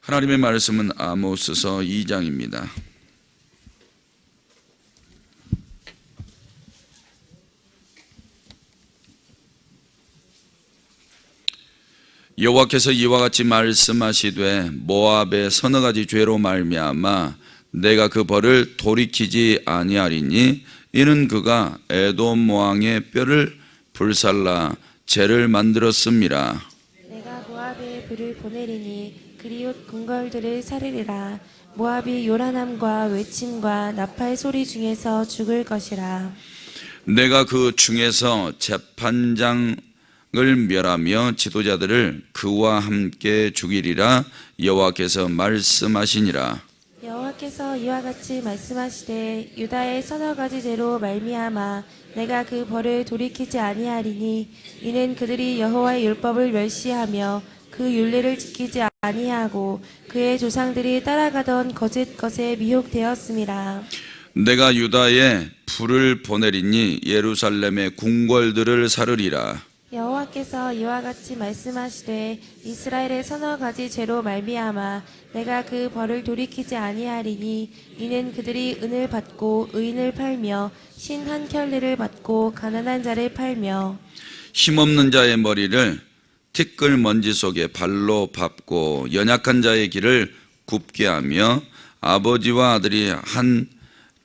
하나님의 말씀은 아모스서 2장입니다. 여호와께서 이와 같이 말씀하시되 모압의 서너 가지 죄로 말미암아 내가 그 벌을 돌이키지 아니하리니 이는 그가 에돔 왕의 뼈를 불살라 죄를 만들었음이라. 내가 모압에 불을 보내리니 그리옷 궁궐들을 사르리라. 모압이 요란함과 외침과 나팔 소리 중에서 죽을 것이라. 내가 그 중에서 재판장을 멸하며 지도자들을 그와 함께 죽이리라. 여호와께서 말씀하시니라. 여호와께서 이와 같이 말씀하시되 유다의 서너 가지 죄로 말미암아 내가 그 벌을 돌이키지 아니하리니 이는 그들이 여호와의 율법을 멸시하며 그 율례를 지키지 아니하고 그의 조상들이 따라가던 거짓 것에 미혹되었음이라. 내가 유다에 불을 보내리니 예루살렘의 궁궐들을 사르리라. 여호와께서 이와 같이 말씀하시되 이스라엘의 서너 가지 죄로 말미암아 내가 그 벌을 돌이키지 아니하리니 이는 그들이 은을 받고 의인을 팔며 신 한 켤레를 받고 가난한 자를 팔며 힘없는 자의 머리를 티끌 먼지 속에 발로 밟고 연약한 자의 길을 굽게 하며 아버지와 아들이 한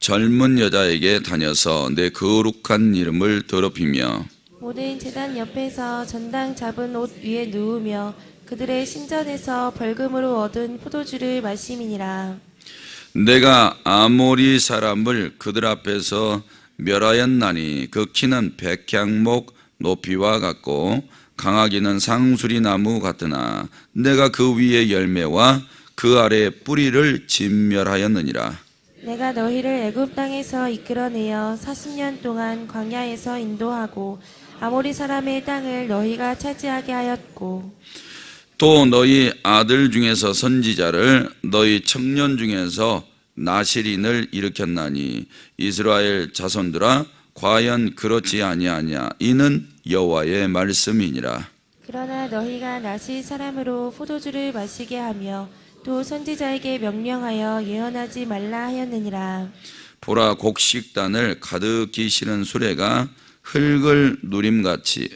젊은 여자에게 다녀서 내 거룩한 이름을 더럽히며 모든 제단 옆에서 전당 잡은 옷 위에 누우며 그들의 신전에서 벌금으로 얻은 포도주를 마심이니라. 내가 아모리 사람을 그들 앞에서 멸하였나니 그 키는 백향목 높이와 같고 강하기는 상수리 나무 같으나 내가 그 위에 열매와 그 아래 뿌리를 진멸하였느니라. 내가 너희를 애굽 땅에서 이끌어내어 40년 동안 광야에서 인도하고 아모리 사람의 땅을 너희가 차지하게 하였고 또 너희 아들 중에서 선지자를 너희 청년 중에서 나실인을 일으켰나니 이스라엘 자손들아 과연 그렇지 아니하냐 이는 여호와의 말씀이니라. 그러나 너희가 나실 사람으로 포도주를 마시게 하며 또 선지자에게 명령하여 예언하지 말라 하였느니라. 보라 곡식단을 가득히 실은 수레가 흙을 누림같이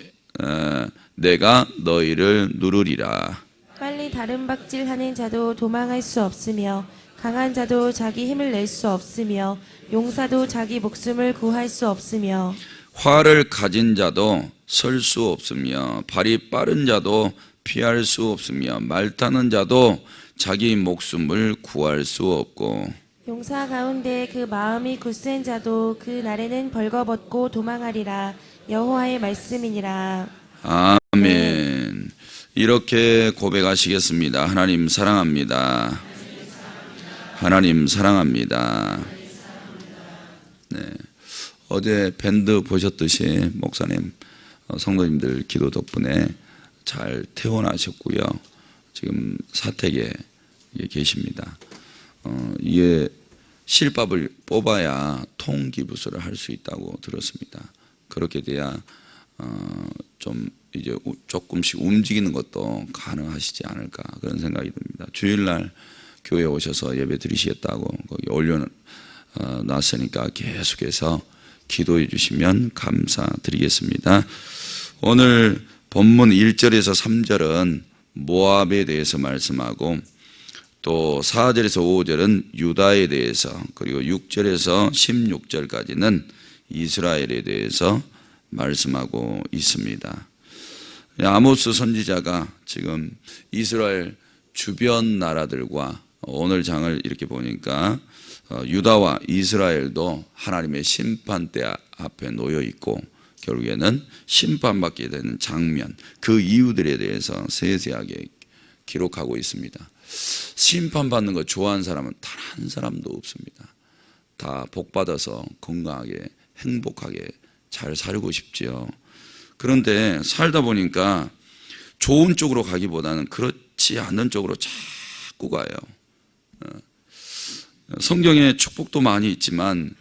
내가 너희를 누르리라. 빨리 다른 박질하는 자도 도망할 수 없으며 강한 자도 자기 힘을 낼 수 없으며 용사도 자기 목숨을 구할 수 없으며 활을 가진 자도 설 수 없으며 발이 빠른 자도 피할 수 없으며 말 타는 자도 자기 목숨을 구할 수 없고 용사 가운데 그 마음이 굳센 자도 그 날에는 벌거벗고 도망하리라. 여호와의 말씀이니라. 아멘. 이렇게 고백하시겠습니다. 하나님 사랑합니다. 하나님 사랑합니다. 네. 어제 밴드 보셨듯이 목사님, 성도님들 기도 덕분에 잘 퇴원하셨고요. 지금 사택에 계십니다. 이게 실밥을 뽑아야 통기부서를 할 수 있다고 들었습니다. 그렇게 돼야 좀 이제 조금씩 움직이는 것도 가능하시지 않을까 그런 생각이 듭니다. 주일날 교회 오셔서 예배 드리시겠다고 거기 올려놨으니까 계속해서 기도해 주시면 감사드리겠습니다. 오늘 본문 1절에서 3절은 모압에 대해서 말씀하고 또 4절에서 5절은 유다에 대해서 그리고 6절에서 16절까지는 이스라엘에 대해서 말씀하고 있습니다. 아모스 선지자가 지금 이스라엘 주변 나라들과 오늘 장을 이렇게 보니까 유다와 이스라엘도 하나님의 심판대 앞에 놓여 있고 결국에는 심판받게 되는 장면, 그 이유들에 대해서 세세하게 기록하고 있습니다. 심판받는 거 좋아하는 사람은 단 한 사람도 없습니다. 다 복받아서 건강하게 행복하게 잘 살고 싶지요. 그런데 살다 보니까 좋은 쪽으로 가기보다는 그렇지 않는 쪽으로 자꾸 가요. 성경에 축복도 많이 있지만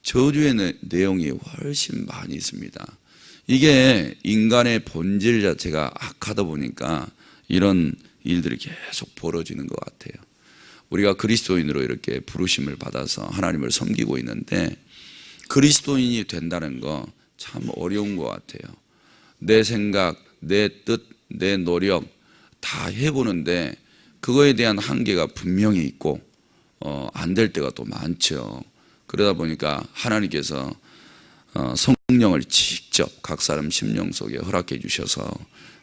저주의 내용이 훨씬 많이 있습니다. 이게 인간의 본질 자체가 악하다 보니까 이런 일들이 계속 벌어지는 것 같아요. 우리가 그리스도인으로 이렇게 부르심을 받아서 하나님을 섬기고 있는데 그리스도인이 된다는 거 참 어려운 것 같아요. 내 생각, 내 뜻, 내 노력 다 해보는데 그거에 대한 한계가 분명히 있고 안 될 때가 또 많죠. 그러다 보니까 하나님께서 성령을 직접 각 사람 심령 속에 허락해 주셔서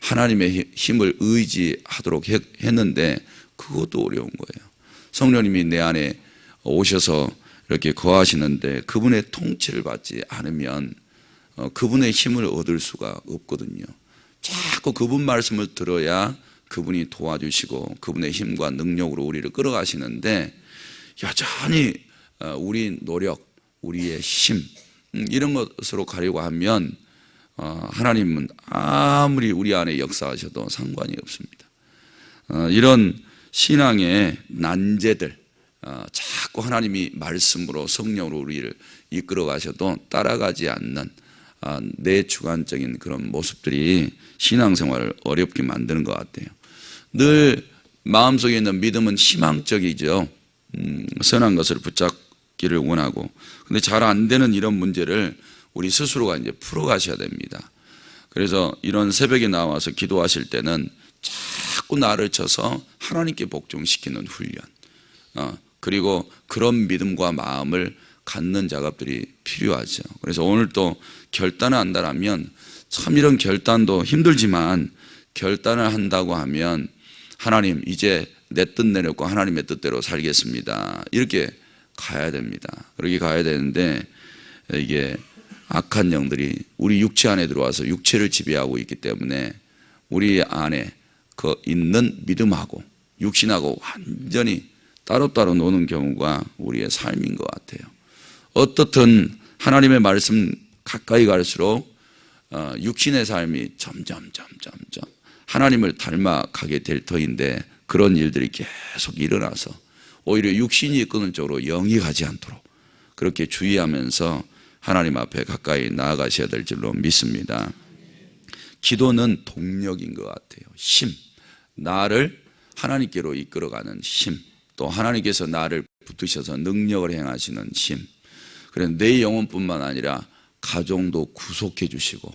하나님의 힘을 의지하도록 했는데 그것도 어려운 거예요. 성령님이 내 안에 오셔서 이렇게 거하시는데 그분의 통치를 받지 않으면 그분의 힘을 얻을 수가 없거든요. 자꾸 그분 말씀을 들어야 그분이 도와주시고 그분의 힘과 능력으로 우리를 끌어가시는데 여전히 우리 노력, 우리의 힘 이런 것으로 가려고 하면 하나님은 아무리 우리 안에 역사하셔도 상관이 없습니다. 이런 신앙의 난제들 자꾸 하나님이 말씀으로 성령으로 우리를 이끌어 가셔도 따라가지 않는 내주관적인 그런 모습들이 신앙생활을 어렵게 만드는 것 같아요. 늘 마음속에 있는 믿음은 희망적이죠. 선한 것을 붙잡기를 원하고 근데 잘 안 되는 이런 문제를 우리 스스로가 이제 풀어가셔야 됩니다. 그래서 이런 새벽에 나와서 기도하실 때는 자꾸 나를 쳐서 하나님께 복종시키는 훈련 그리고 그런 믿음과 마음을 갖는 작업들이 필요하죠. 그래서 오늘 또 결단을 한다면 참 이런 결단도 힘들지만 결단을 한다고 하면 하나님 이제 내 뜻 내려놓고 하나님의 뜻대로 살겠습니다. 이렇게 가야 됩니다. 그렇게 가야 되는데 이게 악한 영들이 우리 육체 안에 들어와서 육체를 지배하고 있기 때문에 우리 안에 그 있는 믿음하고 육신하고 완전히 따로따로 노는 경우가 우리의 삶인 것 같아요. 어떻든 하나님의 말씀 가까이 갈수록 육신의 삶이 점점 하나님을 닮아가게 될 터인데 그런 일들이 계속 일어나서 오히려 육신이 이끄는 쪽으로 영이 가지 않도록 그렇게 주의하면서 하나님 앞에 가까이 나아가셔야 될 줄로 믿습니다. 기도는 동력인 것 같아요. 힘, 나를 하나님께로 이끌어가는 힘, 또 하나님께서 나를 붙드셔서 능력을 행하시는 힘. 그래서 내 영혼뿐만 아니라 가정도 구속해 주시고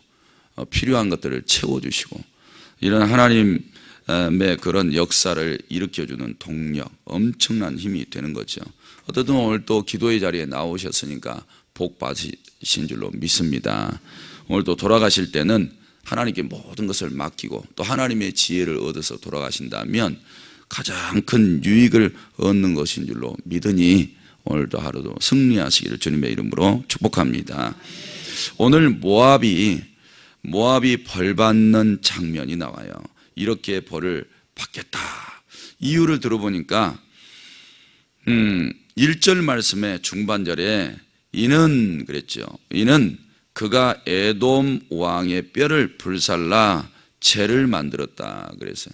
필요한 것들을 채워주시고 이런 하나님의 그런 역사를 일으켜주는 동력, 엄청난 힘이 되는 거죠. 어쨌든 오늘 또 기도의 자리에 나오셨으니까 복 받으신 줄로 믿습니다. 오늘 또 돌아가실 때는 하나님께 모든 것을 맡기고 또 하나님의 지혜를 얻어서 돌아가신다면 가장 큰 유익을 얻는 것인 줄로 믿으니 오늘도 하루도 승리하시기를 주님의 이름으로 축복합니다. 오늘 모압이 벌받는 장면이 나와요. 이렇게 벌을 받겠다. 이유를 들어보니까 1절 말씀의 중반절에 이는 그랬죠. 이는 그가 에돔 왕의 뼈를 불살라 재를 만들었다 그랬어요.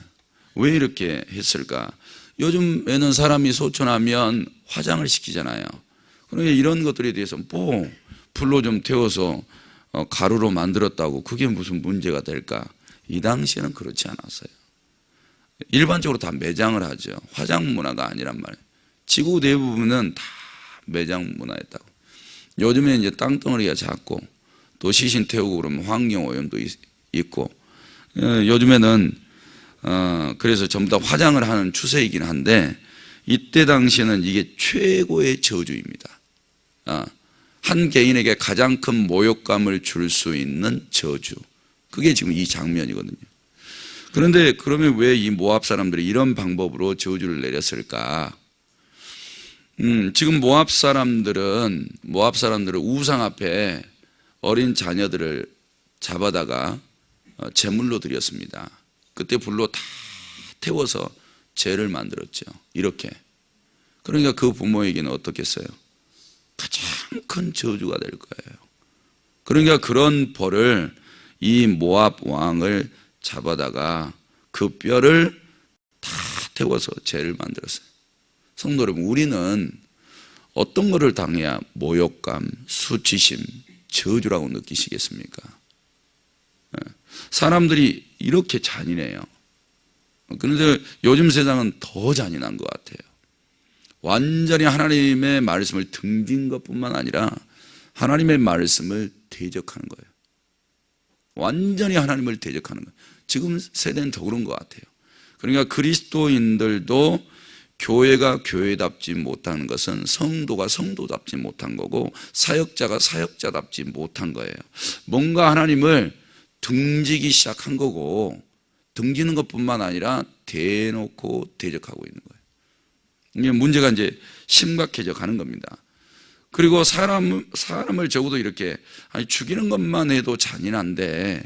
왜 이렇게 했을까? 요즘에는 사람이 소천하면 화장을 시키잖아요. 그러니까 이런 것들에 대해서 불로 좀 태워서 가루로 만들었다고 그게 무슨 문제가 될까? 이 당시에는 그렇지 않았어요. 일반적으로 다 매장을 하죠. 화장 문화가 아니란 말이에요. 지구 대부분은 다 매장 문화였다고. 요즘에 이제 땅덩어리가 작고 또 시신 태우고 그러면 환경오염도 있고 요즘에는 그래서 전부 다 화장을 하는 추세이긴 한데 이때 당시에는 이게 최고의 저주입니다. 한 개인에게 가장 큰 모욕감을 줄 수 있는 저주. 그게 지금 이 장면이거든요. 그런데 그러면 왜 이 모압 사람들이 이런 방법으로 저주를 내렸을까? 지금 모압 사람들은 우상 앞에 어린 자녀들을 잡아다가 제물로 드렸습니다. 그때 불로 다 태워서 죄를 만들었죠. 이렇게. 그러니까 그 부모에게는 어떻겠어요? 가장 큰 저주가 될 거예요. 그러니까 그런 벌을 이 모압 왕을 잡아다가 그 뼈를 다 태워서 죄를 만들었어요. 성도 여러분, 우리는 어떤 것을 당해야 모욕감, 수치심, 저주라고 느끼시겠습니까? 사람들이 이렇게 잔인해요. 그런데 요즘 세상은 더 잔인한 것 같아요. 완전히 하나님의 말씀을 등진 것뿐만 아니라 하나님의 말씀을 대적하는 거예요. 완전히 하나님을 대적하는 거예요. 지금 세대는 더 그런 것 같아요. 그러니까 그리스도인들도 교회가 교회답지 못하는 것은 성도가 성도답지 못한 거고 사역자가 사역자답지 못한 거예요. 뭔가 하나님을 등지기 시작한 거고, 등지는 것뿐만 아니라 대놓고 대적하고 있는 거예요. 이게 문제가 이제 심각해져 가는 겁니다. 그리고 사람을 적어도 이렇게 죽이는 것만 해도 잔인한데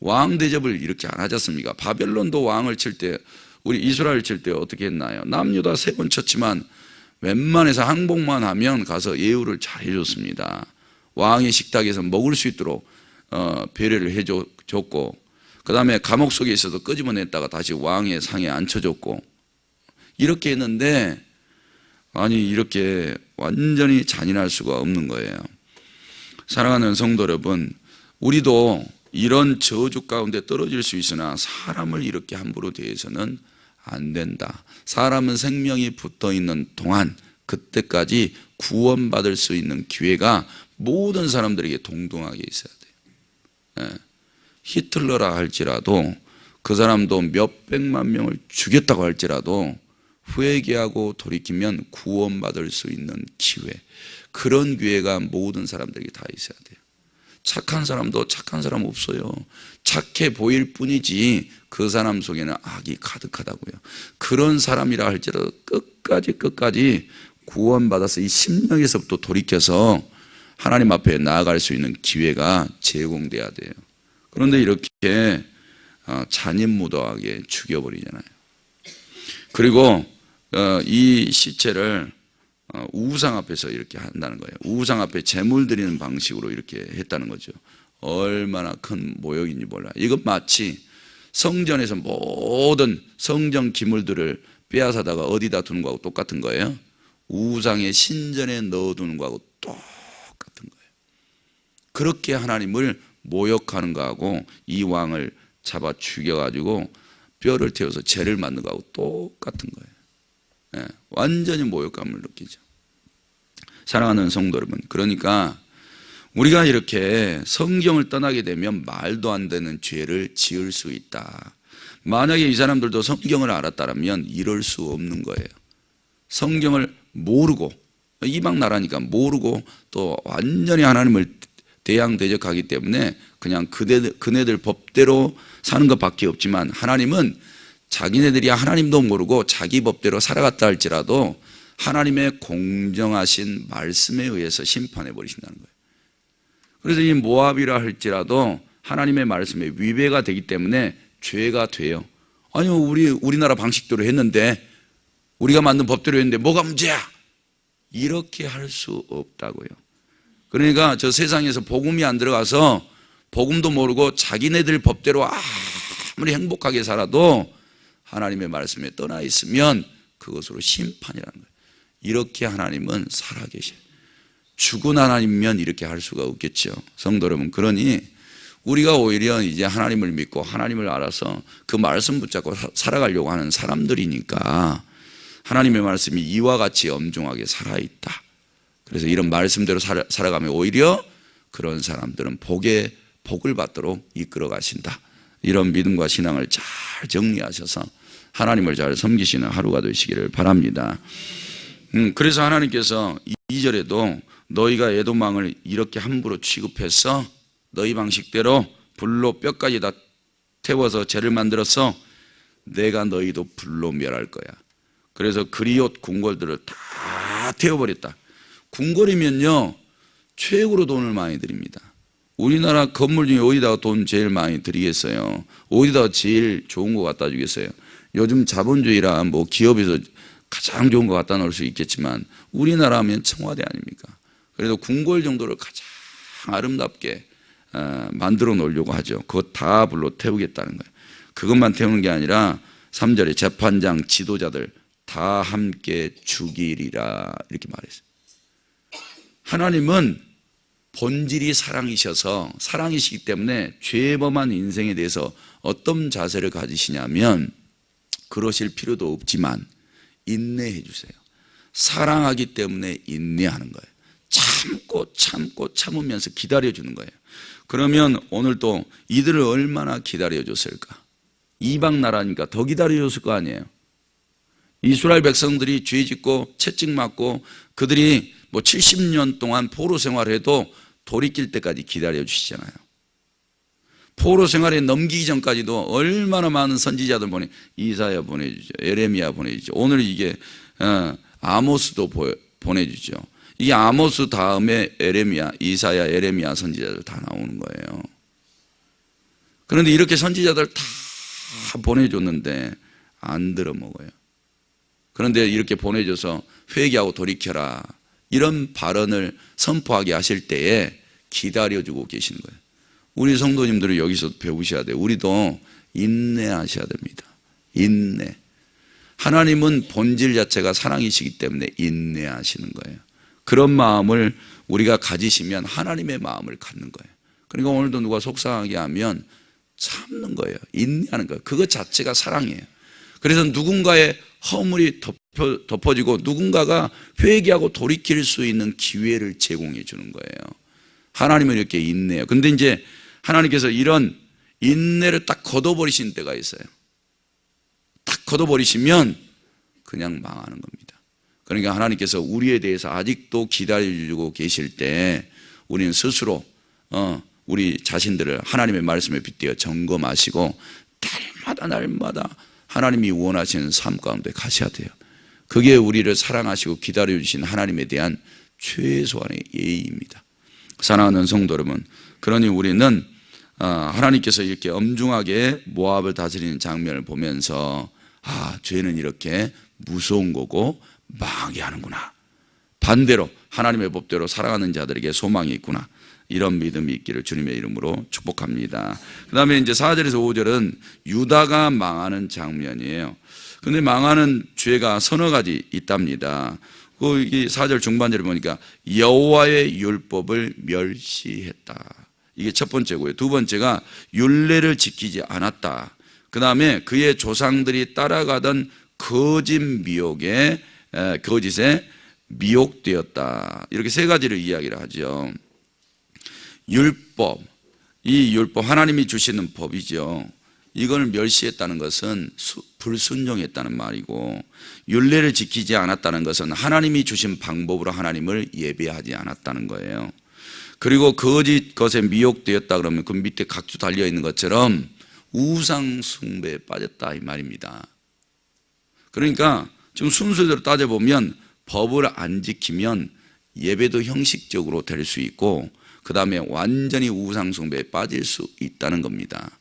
왕 대접을 이렇게 안 하지 않습니까? 바벨론도 왕을 칠 때, 우리 이스라엘 칠 때 어떻게 했나요? 남유다 3번 쳤지만 웬만해서 항복만 하면 가서 예우를 잘 해줬습니다. 왕의 식탁에서 먹을 수 있도록 배려를 해줬고, 그 다음에 감옥 속에 있어도 끄집어냈다가 다시 왕의 상에 앉혀줬고, 이렇게 했는데 아니 이렇게 완전히 잔인할 수가 없는 거예요. 사랑하는 성도 여러분, 우리도 이런 저주 가운데 떨어질 수 있으나 사람을 이렇게 함부로 대해서는 안 된다. 사람은 생명이 붙어 있는 동안 그때까지 구원받을 수 있는 기회가 모든 사람들에게 동등하게 있어야 돼요. 네. 히틀러라 할지라도 그 사람도 몇백만 명을 죽였다고 할지라도 회개하고 돌이키면 구원받을 수 있는 기회, 그런 기회가 모든 사람들에게 다 있어야 돼요. 착한 사람도 착한 사람 없어요. 착해 보일 뿐이지 그 사람 속에는 악이 가득하다고요. 그런 사람이라 할지라도 끝까지 구원받아서 이 심령에서부터 돌이켜서 하나님 앞에 나아갈 수 있는 기회가 제공돼야 돼요. 그런데 이렇게 잔인무도하게 죽여버리잖아요. 그리고 이 시체를 우상 앞에서 이렇게 한다는 거예요. 우상 앞에 제물 드리는 방식으로 이렇게 했다는 거죠. 얼마나 큰 모욕인지 몰라요. 이건 마치 성전에서 모든 성전 기물들을 빼앗아다가 어디다 두는 거하고 똑같은 거예요. 우상의 신전에 넣어두는 거하고 똑같은 거예요. 그렇게 하나님을 모욕하는 거하고 이 왕을 잡아 죽여가지고 뼈를 태워서 죄를 만든 거하고 똑같은 거예요. 네, 완전히 모욕감을 느끼죠. 사랑하는 성도 여러분, 그러니까 우리가 이렇게 성경을 떠나게 되면 말도 안 되는 죄를 지을 수 있다. 만약에 이 사람들도 성경을 알았다면 이럴 수 없는 거예요. 성경을 모르고, 이방 나라니까 모르고 또 완전히 하나님을 대항대적하기 때문에 그냥 그네들 법대로 사는 것밖에 없지만, 하나님은 자기네들이 하나님도 모르고 자기 법대로 살아갔다 할지라도 하나님의 공정하신 말씀에 의해서 심판해 버리신다는 거예요. 그래서 이 모압이라 할지라도 하나님의 말씀에 위배가 되기 때문에 죄가 돼요. 아니요, 우리나라 방식대로 했는데, 우리가 만든 법대로 했는데 뭐가 문제야? 이렇게 할 수 없다고요. 그러니까 저 세상에서 복음이 안 들어가서 복음도 모르고 자기네들 법대로 아무리 행복하게 살아도 하나님의 말씀에 떠나 있으면 그것으로 심판이라는 거예요. 이렇게 하나님은 살아계셔요. 죽은 하나님이면 이렇게 할 수가 없겠죠. 성도 여러분, 그러니 우리가 오히려 이제 하나님을 믿고 하나님을 알아서 그 말씀 붙잡고 살아가려고 하는 사람들이니까 하나님의 말씀이 이와 같이 엄중하게 살아있다. 그래서 이런 말씀대로 살아가면 오히려 그런 사람들은 복을 받도록 이끌어 가신다. 이런 믿음과 신앙을 잘 정리하셔서 하나님을 잘 섬기시는 하루가 되시기를 바랍니다. 그래서 하나님께서 2절에도 너희가 에돔 왕을 이렇게 함부로 취급해서 너희 방식대로 불로 뼈까지 다 태워서 죄를 만들어서 내가 너희도 불로 멸할 거야. 그래서 그리옷 궁궐들을 다 태워버렸다. 궁궐이면요 최고로 돈을 많이 드립니다. 우리나라 건물 중에 어디다가 돈 제일 많이 드리겠어요? 어디다가 제일 좋은 거 갖다 주겠어요? 요즘 자본주의라 뭐 기업에서 가장 좋은 거 갖다 놓을 수 있겠지만 우리나라 하면 청와대 아닙니까? 그래서 궁궐 정도를 가장 아름답게 만들어 놓으려고 하죠. 그거 다 불로 태우겠다는 거예요. 그것만 태우는 게 아니라 3절에 재판장 지도자들 다 함께 죽이리라 이렇게 말했어요. 하나님은 본질이 사랑이셔서 사랑이시기 때문에 죄범한 인생에 대해서 어떤 자세를 가지시냐면 그러실 필요도 없지만 인내해 주세요. 사랑하기 때문에 인내하는 거예요. 참고 참으면서 기다려주는 거예요. 그러면 오늘 또 이들을 얼마나 기다려줬을까? 이방 나라니까 더 기다려줬을 거 아니에요. 이스라엘 백성들이 죄 짓고 채찍 맞고 그들이 뭐 70년 동안 포로 생활해도 돌이킬 때까지 기다려주시잖아요. 포로 생활에 넘기기 전까지도 얼마나 많은 선지자들 이사야 보내주죠. 에레미야 보내주죠. 오늘 이게 아모스도 보내주죠. 이게 아모스 다음에 에레미야, 이사야, 에레미야 선지자들 다 나오는 거예요. 그런데 이렇게 선지자들 다 보내줬는데 안 들어먹어요. 그런데 이렇게 보내줘서 회개하고 돌이켜라 이런 발언을 선포하게 하실 때에 기다려주고 계시는 거예요. 우리 성도님들은 여기서 배우셔야 돼요. 우리도 인내하셔야 됩니다. 인내. 하나님은 본질 자체가 사랑이시기 때문에 인내하시는 거예요. 그런 마음을 우리가 가지시면 하나님의 마음을 갖는 거예요. 그러니까 오늘도 누가 속상하게 하면 참는 거예요. 인내하는 거예요. 그것 자체가 사랑이에요. 그래서 누군가의 허물이 덮어지고 누군가가 회개하고 돌이킬 수 있는 기회를 제공해 주는 거예요. 하나님은 이렇게 인내해요. 근데 이제 하나님께서 이런 인내를 딱 걷어버리신 때가 있어요. 딱 걷어버리시면 그냥 망하는 겁니다. 그러니까 하나님께서 우리에 대해서 아직도 기다려주고 계실 때 우리는 스스로 우리 자신들을 하나님의 말씀에 빗대어 점검하시고 날마다 하나님이 원하시는 삶 가운데 가셔야 돼요. 그게 우리를 사랑하시고 기다려주신 하나님에 대한 최소한의 예의입니다. 사랑하는 성도 여러분, 그러니 우리는 하나님께서 이렇게 엄중하게 모압을 다스리는 장면을 보면서 죄는 이렇게 무서운 거고 망하게 하는구나. 반대로 하나님의 법대로 살아가는 자들에게 소망이 있구나. 이런 믿음이 있기를 주님의 이름으로 축복합니다. 그 다음에 이제 4절에서 5절은 유다가 망하는 장면이에요. 근데 망하는 죄가 서너 가지 있답니다. 그 4절 중반절에 보니까 여호와의 율법을 멸시했다. 이게 첫 번째고요. 두 번째가 율례를 지키지 않았다. 그 다음에 그의 조상들이 따라가던 거짓에 미혹되었다. 이렇게 세 가지를 이야기를 하죠. 율법, 이 율법 하나님이 주시는 법이죠. 이걸 멸시했다는 것은 불순종했다는 말이고, 율례를 지키지 않았다는 것은 하나님이 주신 방법으로 하나님을 예배하지 않았다는 거예요. 그리고 거짓 것에 미혹되었다 그러면 그 밑에 각주 달려있는 것처럼 우상 숭배에 빠졌다 이 말입니다. 그러니까 지금 순서대로 따져보면 법을 안 지키면 예배도 형식적으로 될 수 있고 그 다음에 완전히 우상 숭배에 빠질 수 있다는 겁니다.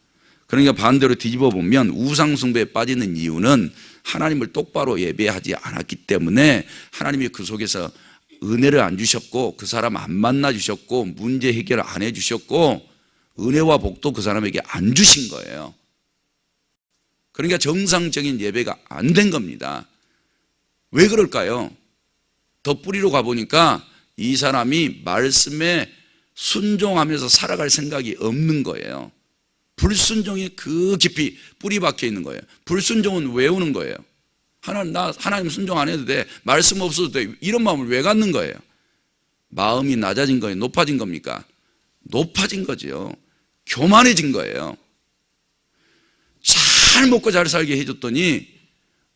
그러니까 반대로 뒤집어 보면 우상 숭배에 빠지는 이유는 하나님을 똑바로 예배하지 않았기 때문에 하나님이 그 속에서 은혜를 안 주셨고 그 사람 안 만나 주셨고 문제 해결을 안 해 주셨고 은혜와 복도 그 사람에게 안 주신 거예요. 그러니까 정상적인 예배가 안 된 겁니다. 왜 그럴까요? 덧뿌리로 가보니까 이 사람이 말씀에 순종하면서 살아갈 생각이 없는 거예요. 불순종이 그 깊이 뿌리 박혀 있는 거예요. 불순종은 왜 오는 거예요? 하나님 순종 안 해도 돼. 말씀 없어도 돼. 이런 마음을 왜 갖는 거예요? 마음이 낮아진 거예요? 높아진 겁니까? 높아진 거죠. 교만해진 거예요. 잘 먹고 잘 살게 해줬더니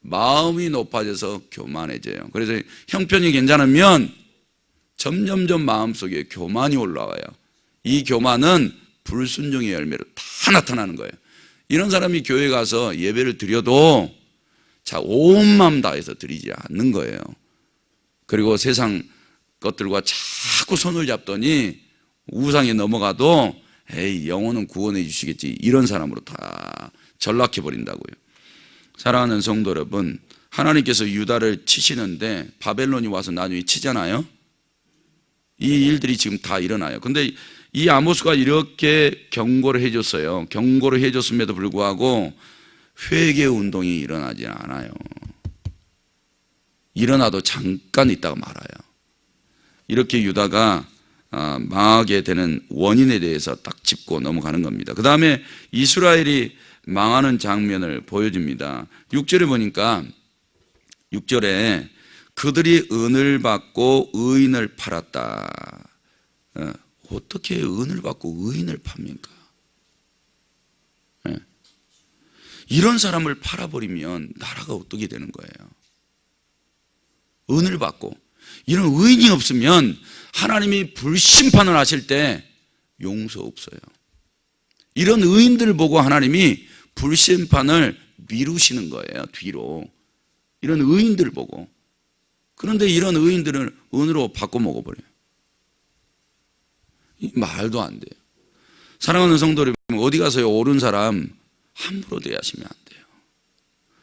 마음이 높아져서 교만해져요. 그래서 형편이 괜찮으면 점점점 마음속에 교만이 올라와요. 이 교만은 불순종의 열매로 다 나타나는 거예요. 이런 사람이 교회 가서 예배를 드려도 온 마음 다해서 드리지 않는 거예요. 그리고 세상 것들과 자꾸 손을 잡더니 우상에 넘어가도 에이 영혼은 구원해 주시겠지 이런 사람으로 다 전락해 버린다고요. 사랑하는 성도 여러분, 하나님께서 유다를 치시는데 바벨론이 와서 나중에 치잖아요. 이 일들이 지금 다 일어나요. 근데 이 아모스가 이렇게 경고를 해줬어요. 경고를 해줬음에도 불구하고 회개 운동이 일어나지 않아요. 일어나도 잠깐 있다가 말아요. 이렇게 유다가 망하게 되는 원인에 대해서 딱 짚고 넘어가는 겁니다. 그 다음에 이스라엘이 망하는 장면을 보여줍니다. 6절에 보니까 6절에 그들이 은을 받고 의인을 팔았다. 어떻게 은을 받고 의인을 팝니까? 이런 사람을 팔아버리면 나라가 어떻게 되는 거예요? 은을 받고 이런 의인이 없으면 하나님이 불심판을 하실 때 용서 없어요. 이런 의인들을 보고 하나님이 불심판을 미루시는 거예요. 뒤로. 이런 의인들을 보고. 그런데 이런 의인들은 은으로 바꿔 먹어버려요. 말도 안 돼요. 사랑하는 성도 여러분, 어디 가서요 옳은 사람 함부로 대하시면 안 돼요.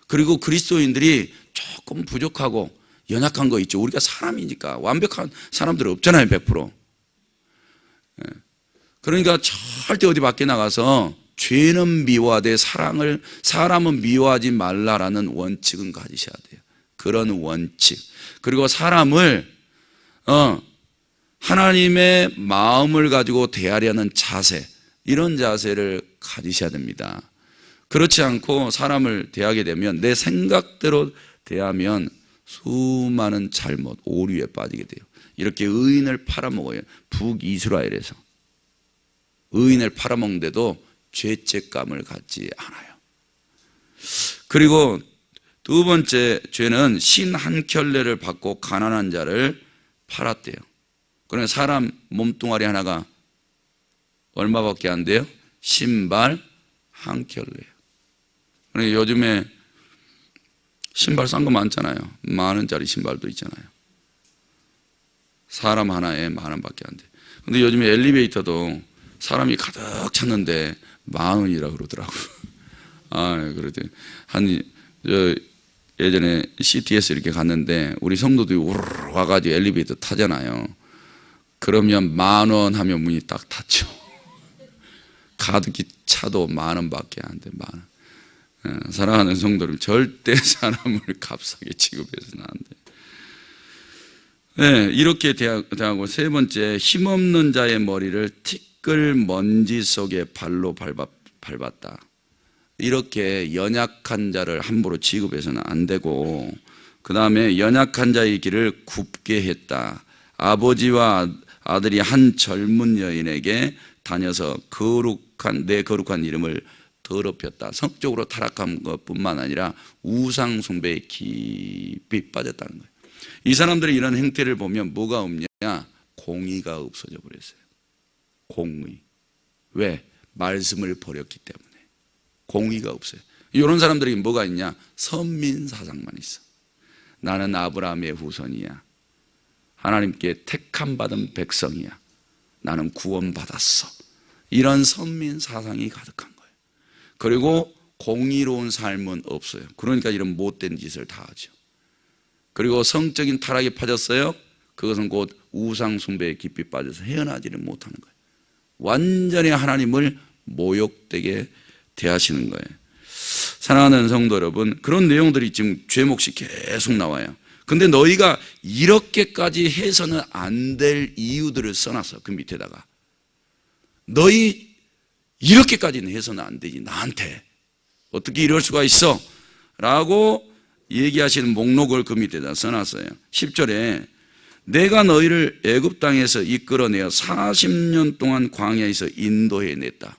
그리고 그리스도인들이 조금 부족하고 연약한 거 있죠. 우리가 사람이니까 완벽한 사람들은 없잖아요. 100%. 그러니까 절대 어디 밖에 나가서 죄는 미워하되 사람은 미워하지 말라라는 원칙은 가지셔야 돼요. 그런 원칙. 그리고 사람을 하나님의 마음을 가지고 대하려는 자세, 이런 자세를 가지셔야 됩니다. 그렇지 않고 사람을 대하게 되면 내 생각대로 대하면 수많은 잘못, 오류에 빠지게 돼요. 이렇게 의인을 팔아먹어요. 북이스라엘에서 의인을 팔아먹는데도 죄책감을 갖지 않아요. 그리고 두 번째 죄는 신 한 켤레를 받고 가난한 자를 팔았대요. 그러니까 사람 몸뚱아리 하나가 얼마밖에 안 돼요? 신발 한 켤레. 그러니까 요즘에 신발 싼 거 많잖아요. 10,000원짜리 신발도 있잖아요. 사람 하나에 10,000원밖에 안 돼. 근데 요즘에 엘리베이터도 사람이 가득 찼는데 10,000원이라 그러더라고요. 그러더니 예전에 CTS 이렇게 갔는데 우리 성도들이 우르르 와가지고 엘리베이터 타잖아요. 그러면 10,000원 하면 문이 딱 닫죠. 가득히 차도 10,000원밖에 안 돼. 10,000원. 사랑하는 성도들, 절대 사람을 값싸게 취급해서는 안 돼. 이렇게 대하고 세 번째, 힘없는 자의 머리를 티끌 먼지 속에 발로 밟았다. 이렇게 연약한 자를 함부로 취급해서는 안 되고, 그 다음에 연약한 자의 길을 굽게 했다. 아버지와 아들이 한 젊은 여인에게 다녀서 내 거룩한 이름을 더럽혔다. 성적으로 타락한 것뿐만 아니라 우상 숭배에 깊이 빠졌다는 거예요. 이 사람들이 이런 행태를 보면 뭐가 없냐? 공의가 없어져 버렸어요. 공의. 왜? 말씀을 버렸기 때문에. 공의가 없어요. 이런 사람들이 뭐가 있냐? 선민사상만 있어. 나는 아브라함의 후손이야. 하나님께 택함 받은 백성이야. 나는 구원받았어. 이런 선민사상이 가득한 거예요. 그리고 공의로운 삶은 없어요. 그러니까 이런 못된 짓을 다 하죠. 그리고 성적인 타락에 빠졌어요. 그것은 곧 우상 숭배에 깊이 빠져서 헤어나지를 못하는 거예요. 완전히 하나님을 모욕되게 대하시는 거예요. 사랑하는 성도 여러분, 그런 내용들이 지금 죄목시 계속 나와요. 근데 너희가 이렇게까지 해서는 안 될 이유들을 써놨어. 그 밑에다가 너희 이렇게까지는 해서는 안 되지. 나한테 어떻게 이럴 수가 있어? 라고 얘기하시는 목록을 그 밑에다 써놨어요. 10절에 내가 너희를 애굽 땅에서 이끌어내어 40년 동안 광야에서 인도해냈다.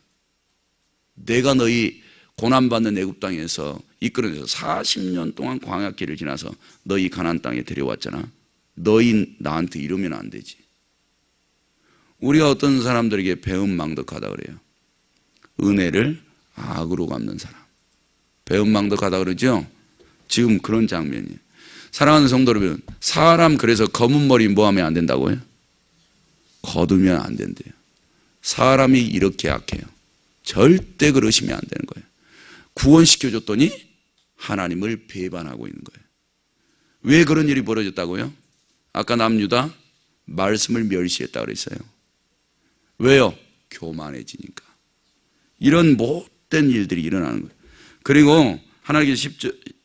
내가 너희 고난받는 애굽 땅에서 이끌어내서 40년 동안 광야길을 지나서 너희 가나안 땅에 데려왔잖아. 너희 나한테 이러면 안 되지. 우리가 어떤 사람들에게 배은망덕하다 그래요. 은혜를 악으로 갚는 사람. 배은망덕하다 그러죠. 지금 그런 장면이에요. 사랑하는 성도 여러분, 사람 그래서 검은 머리 뭐 하면 안 된다고요? 거두면 안 된대요. 사람이 이렇게 약해요. 절대 그러시면 안 되는 거예요. 구원시켜줬더니 하나님을 배반하고 있는 거예요. 왜 그런 일이 벌어졌다고요? 아까 남유다 말씀을 멸시했다 그랬어요. 왜요? 교만해지니까. 이런 못된 일들이 일어나는 거예요. 그리고 하나님께서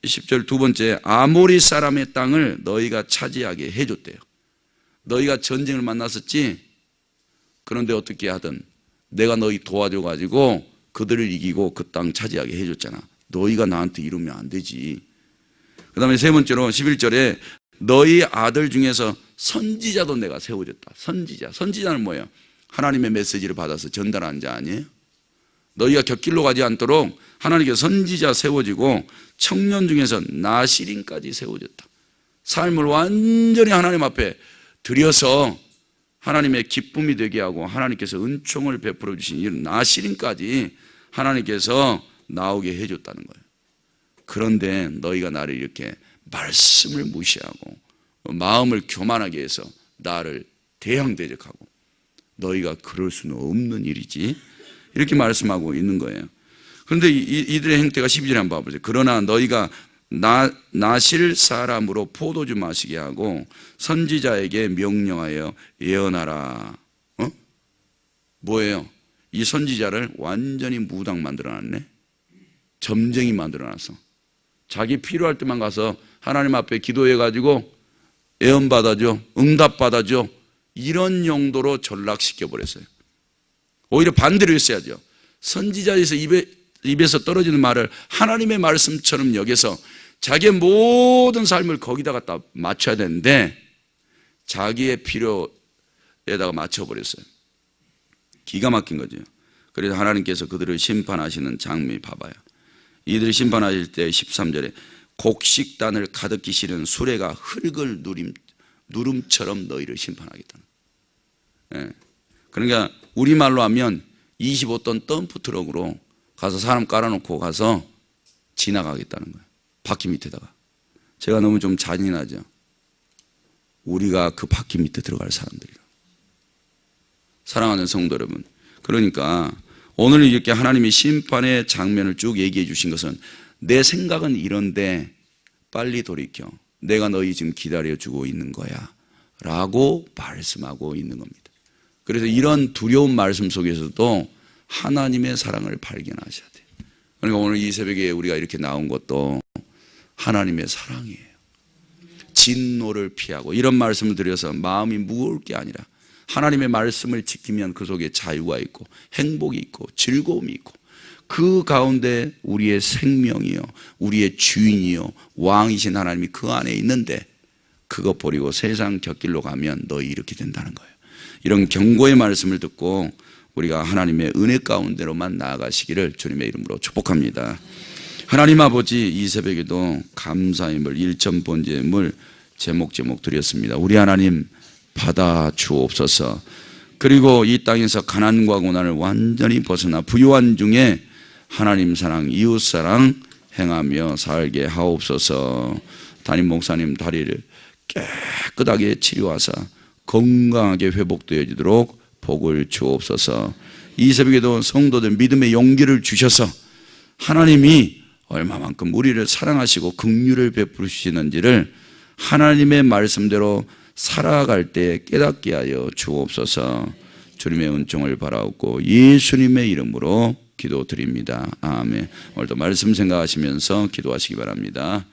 10절 두 번째, 아모리 사람의 땅을 너희가 차지하게 해줬대요. 너희가 전쟁을 만났었지? 그런데 어떻게 하든 내가 너희 도와줘가지고 그들을 이기고 그 땅 차지하게 해줬잖아. 너희가 나한테 이러면 안 되지. 그 다음에 세 번째로 11절에 너희 아들 중에서 선지자도 내가 세워줬다. 선지자. 선지자는 뭐예요? 하나님의 메시지를 받아서 전달하는 자 아니에요? 너희가 곁길로 가지 않도록 하나님께 선지자 세워지고 청년 중에서 나시린까지 세워졌다. 삶을 완전히 하나님 앞에 들여서 하나님의 기쁨이 되게 하고 하나님께서 은총을 베풀어 주신 이 나시린까지 하나님께서 나오게 해줬다는 거예요. 그런데 너희가 나를 이렇게 말씀을 무시하고 마음을 교만하게 해서 나를 대항대적하고 너희가 그럴 수는 없는 일이지, 이렇게 말씀하고 있는 거예요. 그런데 이들의 행태가 12절에 한번 봐보세요. 그러나 너희가 나실 사람으로 포도주 마시게 하고 선지자에게 명령하여 예언하라. 뭐예요? 이 선지자를 완전히 무당 만들어놨네. 점쟁이 만들어놨어. 자기 필요할 때만 가서 하나님 앞에 기도해가지고 예언 받아줘, 응답 받아줘, 이런 용도로 전락시켜버렸어요. 오히려 반대로 했어야죠. 선지자에서 입에서 떨어지는 말을 하나님의 말씀처럼 여겨서 자기의 모든 삶을 거기다 갖다 맞춰야 되는데 자기의 필요에다가 맞춰버렸어요. 기가 막힌 거죠. 그래서 하나님께서 그들을 심판하시는 장면 봐봐요. 이들을 심판하실 때 13절에 곡식단을 가득히 실은 수레가 흙을 누름처럼 너희를 심판하겠다는. 예. 그러니까 우리말로 하면 25톤 덤프 트럭으로 가서 사람 깔아놓고 가서 지나가겠다는 거예요. 바퀴 밑에다가. 제가 너무 좀 잔인하죠. 우리가 그 바퀴 밑에 들어갈 사람들이라. 사랑하는 성도 여러분, 그러니까 오늘 이렇게 하나님이 심판의 장면을 쭉 얘기해 주신 것은 내 생각은 이런데 빨리 돌이켜. 내가 너희 지금 기다려주고 있는 거야 라고 말씀하고 있는 겁니다. 그래서 이런 두려운 말씀 속에서도 하나님의 사랑을 발견하셔야 돼요. 그러니까 오늘 이 새벽에 우리가 이렇게 나온 것도 하나님의 사랑이에요. 진노를 피하고 이런 말씀을 드려서 마음이 무거울 게 아니라 하나님의 말씀을 지키면 그 속에 자유가 있고 행복이 있고 즐거움이 있고 그 가운데 우리의 생명이요, 우리의 주인이요, 왕이신 하나님이 그 안에 있는데 그거 버리고 세상 곁길로 가면 너희 이렇게 된다는 거예요. 이런 경고의 말씀을 듣고 우리가 하나님의 은혜 가운데로만 나아가시기를 주님의 이름으로 축복합니다. 하나님 아버지, 이 새벽에도 감사의 물, 일천 번제의 물 제목 드렸습니다. 우리 하나님 받아 주옵소서. 그리고 이 땅에서 가난과 고난을 완전히 벗어나 부유한 중에 하나님 사랑, 이웃 사랑 행하며 살게 하옵소서. 담임 목사님 다리를 깨끗하게 치료하사 건강하게 회복되어지도록 복을 주옵소서. 이 새벽에도 성도들 믿음의 용기를 주셔서 하나님이 얼마만큼 우리를 사랑하시고 긍휼을 베푸시는지를 하나님의 말씀대로 살아갈 때 깨닫게 하여 주옵소서. 주님의 은총을 바라옵고 예수님의 이름으로 기도드립니다. 아멘. 오늘도 말씀 생각하시면서 기도하시기 바랍니다.